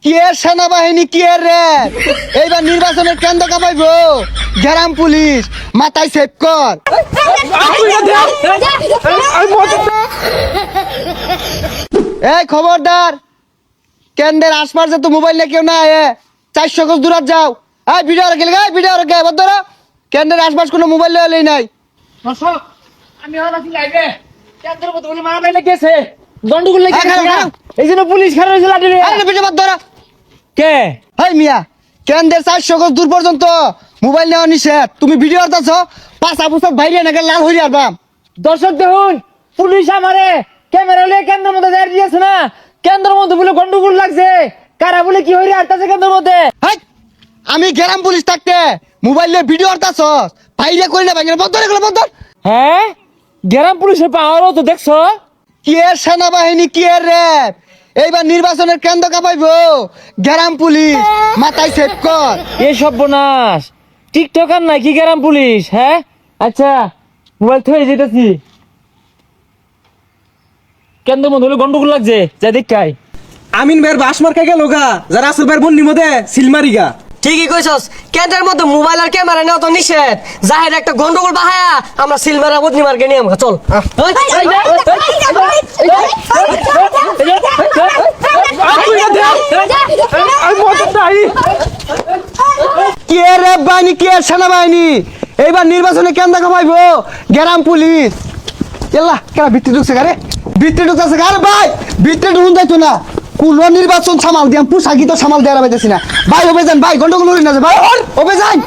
কি এর সেনাবাহিনী কি এর র্যাব এইবার নির্বাচনের কেন্দ্র কাঁপাইবো গ্রাম পুলিশ মাথায় সেভ কর। এই খবরদার কেন্দ্রের আশপাশে তো মোবাইল নিয়ে কেউ না আয়ে 400 গজ দূর যাও। এই ভিডিও রেখে গা ভিডিও রেখে বদরা কেন্দ্রের আশপাশ কোনো মোবাইল লই নাই। দর্শক আমি হলাছি লাইভে কেন্দ্রের মতো বলে মারা বাইলে গেছে দণ্ডগুলো লেগে গেছে এইজন্য পুলিশ খারাপ হয়েছে লাঠি নিয়ে। আরে ভিডিও বদরা কে হেই মিয়া কেন্দ্রের 400 গজ দূর পর্যন্ত মোবাইল নেওয়া নিষেধ। তুমি ভিডিও করতেছ পাঁচ বছর বাইরে নাকি লাল হয়ে যাবাম। দর্শক দেখুন পুলিশ আমারে ক্যামেরা লিয়ে কেন্দ্রের মধ্যে দাঁড়িয়ে দিয়েছে না কেন্দ্রের মধ্যে বলে গন্ডগোল লাগছে কারা বলে কি হইরে আটটাছে কেন্দ্রের মধ্যে। হেই আমি গ্রাম পুলিশ থাকতে মোবাইল নিয়ে ভিডিও করতেছ বাইরে করি না ভাঙে বদর এগুলো বদর। হ্যাঁ গ্রাম পুলিশের পাওয়ারও তো দেখছো। কি এর সেনাবাহিনী কি এর র্যাব এইবার নির্বাচনের কেন্দ্র কাঁপাইবো গ্রাম পুলিশ মাথায় সেভ কর। এ সর্বনাশ টিকটকার নাকি গ্রাম পুলিশ। হ্যাঁ আচ্ছা মোবাইল থয়ে যেতেছি কেন্দ্রের মধ্যে হলে গন্ডগোল লাগছে যা দেখাই। আমিন ভাইয়ের বাস মার্কা গেল গা যারা আসল ভাইয়ের বন্নির মধ্যে সিলমারি গা। ঠিকই কইছস কেন্দ্রের মধ্যে মোবাইল আর ক্যামেরা নেওয়া তো নিষেধ জাহের একটা গন্ডগোল বাহায়া আমরা সিলমারা বদনি মার্কে নিয়ে আমরা চল। কি এর র্যাব বাহিনী কি এর সেনাবাহিনী এইবার নির্বাচনের কেন্দ্র কাঁপাইবো গ্রাম পুলিশ। এল্লা কেন ভিত্তি ঢুকছে গারে ভিত্তি ঢুকতেছে গারে ভাই ভিত্তি ঢুকুন যাইতো না কোন নির্বাচন সামাল দিয়াম পোশাকি তো সামাল দেওয়া পাইতেছি না ভাই ওবে যান ভাই গন্ডগোল হই না যে ভাই ওবে যান।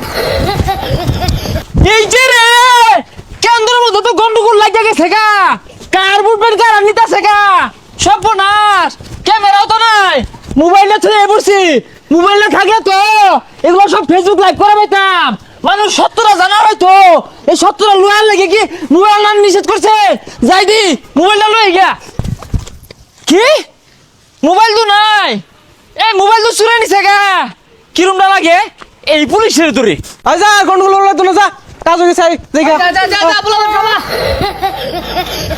এই যে রে কেন্দ্রের মধ্যে তো গন্ডগোল লাগিয়ে গেছে গা কার বুটবেন কার নিতেছে গা সর্বনাশ ক্যামেরাও তো নাই মোবাইলে থয়ে বসছি মোবাইলে থাকে তো এগুলো সব ফেসবুক লাইভ করে পাইতাম মানুষ সত্যরা জানা হয়তো এই সত্যরা লোয়ার লেগে কি মোবাইল নাম নিষেধ করছে যাই দি মোবাইলটা লয়ে গিয়া কি মোবাইল তো নাই এই মোবাইল তো চুরে নিছে গা কিরমটা লাগে এই পুলিশের দূরে আই যা গন্ডগোল হলো তো না যা কাজ হয়ে গেছে দেখা।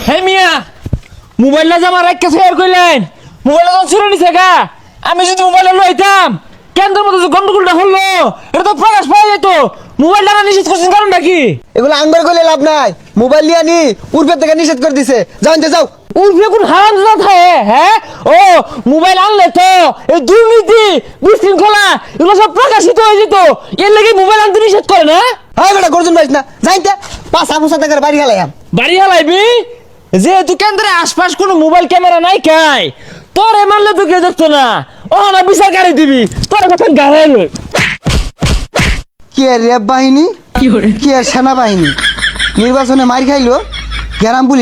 হে মিয়া মোবাইলটা যে আমার একটা শেয়ার করলেন মোবাইলটা তো চুরে নিছে গা আমি যদি মোবাইলটা লইতাম কেন্দ্রের মধ্যে যে গন্ডগোলটা হলো এটা তো প্রকাশ পাওয়া যেত মোবাইলটা না নিষেধ করছেন কারণটা কি। এগুলো আনবার করলে লাভ নাই মোবাইল নিয়ে নি পূর্বের থেকে নিষেধ করে দিছে জানতে যাও। উর্ফে কোন হারাম জাদা থাকে হ্যাঁ ও মোবাইল আনলে তো এই দুর্নীতি বিশৃঙ্খলা এগুলো সব প্রকাশিত হয়ে যেত এর লাগে মোবাইল আনতে নিষেধ করে না। হ্যাঁ বেটা গর্জন পাইস না জানতে পাঁচ বছর থেকে বাড়ি গেলাম বাড়ি হালাইবি যেহেতু কেন্দ্রের আশপাশ কোনো মোবাইল ক্যামেরা নাই কাই তোর মানলে তো কেউ দেখতো না ও না বিচার গাড়ি দিবি তোর কথা গাড়াই লই। কি এর র্যাব বাহিনী কি এর সেনাবাহিনী নির্বাচনে মার খাইলো গ্রাম পুলিশ।